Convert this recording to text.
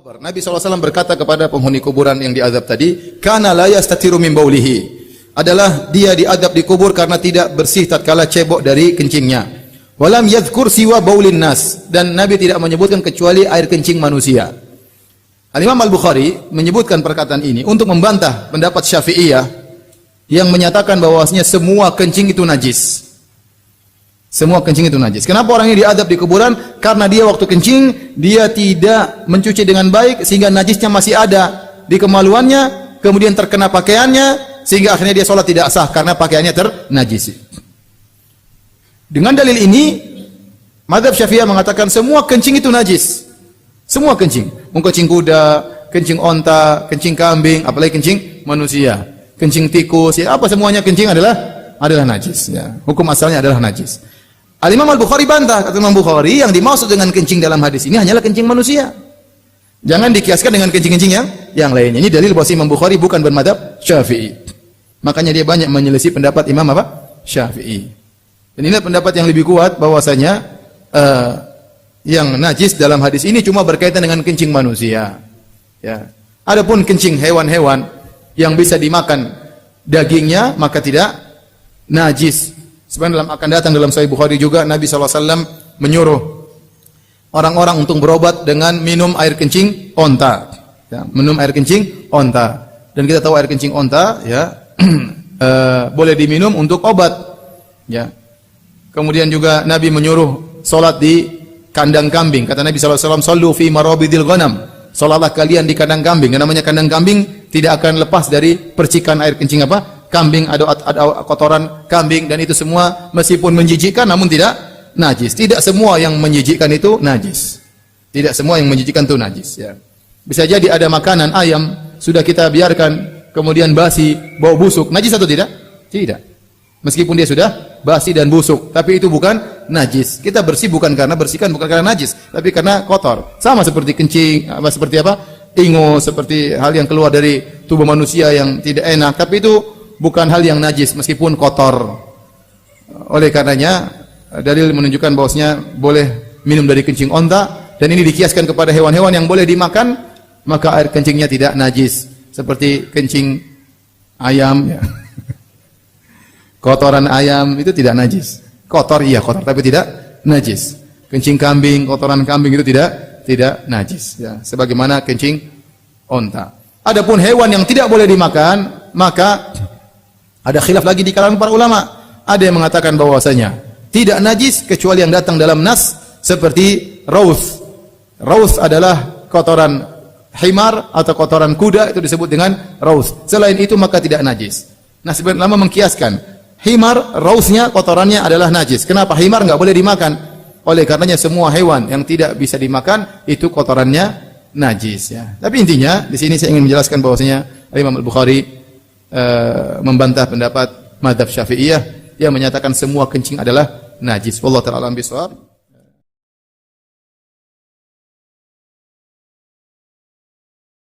Nabi SAW berkata kepada penghuni kuburan yang diazab tadi, kana la yastatiru min baulihi. Adalah dia diazab di kubur karena tidak bersih tatkala cebok dari kencingnya. Walam yadhkur siwa baulin nas, dan Nabi tidak menyebutkan kecuali air kencing manusia. Al-Imam Al-Bukhari menyebutkan perkataan ini untuk membantah pendapat Syafi'iyah yang menyatakan bahwasanya semua kencing itu najis. Semua kencing itu najis. Kenapa orang ini diadab di kuburan? Karena dia waktu kencing, dia tidak mencuci dengan baik sehingga najisnya masih ada di kemaluannya, kemudian terkena pakaiannya sehingga akhirnya dia sholat tidak sah karena pakaiannya ternajisi. Dengan dalil ini, mazhab Syafi'iyah mengatakan semua kencing itu najis. Semua kencing. Kencing kuda, kencing onta, kencing kambing, apalagi kencing manusia, kencing tikus, ya apa semuanya kencing adalah najis. Ya. Hukum asalnya adalah najis. Al-Imam Al-Bukhari bantah, kata Imam Bukhari, yang dimaksud dengan kencing dalam hadis ini hanyalah kencing manusia. Jangan dikiaskan dengan kencing-kencing yang lainnya. Ini dalil bahwa Imam Bukhari bukan bermadhab Syafi'i. Makanya dia banyak menyelisih pendapat Imam Syafi'i. Dan inilah pendapat yang lebih kuat bahwasanya yang najis dalam hadis ini cuma berkaitan dengan kencing manusia. Ya. Adapun kencing hewan-hewan yang bisa dimakan dagingnya maka tidak najis. Sebenarnya akan datang dalam Sahih Bukhari juga Nabi SAW menyuruh orang-orang untuk berobat dengan minum air kencing onta. Ya, minum air kencing onta. Dan kita tahu air kencing onta ya boleh diminum untuk obat. Ya. Kemudian juga Nabi menyuruh solat di kandang kambing. Kata Nabi SAW, "Sallu fi marabidil ghanam." Salatlah kalian di kandang kambing. Yang namanya kandang kambing tidak akan lepas dari percikan air kencing kambing, ada kotoran kambing, dan itu semua meskipun menjijikkan namun tidak najis. Tidak semua yang menjijikkan itu najis. Tidak semua yang menjijikkan itu najis. Ya. Bisa jadi ada makanan ayam sudah kita biarkan kemudian basi, bau busuk, najis atau tidak? Tidak. Meskipun dia sudah basi dan busuk, tapi itu bukan najis. Kita bersih bukan karena bersihkan, bukan karena najis, tapi karena kotor. Sama seperti kencing, seperti ingus, seperti hal yang keluar dari tubuh manusia yang tidak enak, tapi itu bukan hal yang najis meskipun kotor. Oleh karenanya dalil menunjukkan bahwasanya boleh minum dari kencing onta, dan ini dikiaskan kepada hewan-hewan yang boleh dimakan, maka air kencingnya tidak najis. Seperti kencing ayam ya. Kotoran ayam itu tidak najis. Kotor iya kotor tapi tidak najis. Kencing kambing, kotoran kambing itu tidak najis ya, sebagaimana kencing onta. Adapun hewan yang tidak boleh dimakan, maka ada khilaf lagi di kalangan para ulama. Ada yang mengatakan bahwasanya tidak najis kecuali yang datang dalam nas seperti raus. Raus adalah kotoran himar atau kotoran kuda, itu disebut dengan raus. Selain itu maka tidak najis. Nah, sebagian ulama mengkiaskan himar, rausnya, kotorannya adalah najis. Kenapa himar enggak boleh dimakan? Oleh karenanya semua hewan yang tidak bisa dimakan itu kotorannya najis ya. Tapi intinya di sini saya ingin menjelaskan bahwasanya Imam Al-Bukhari membantah pendapat mazhab Syafi'iyah yang menyatakan semua kencing adalah najis. Wallahu ta'ala a'lam bishawab.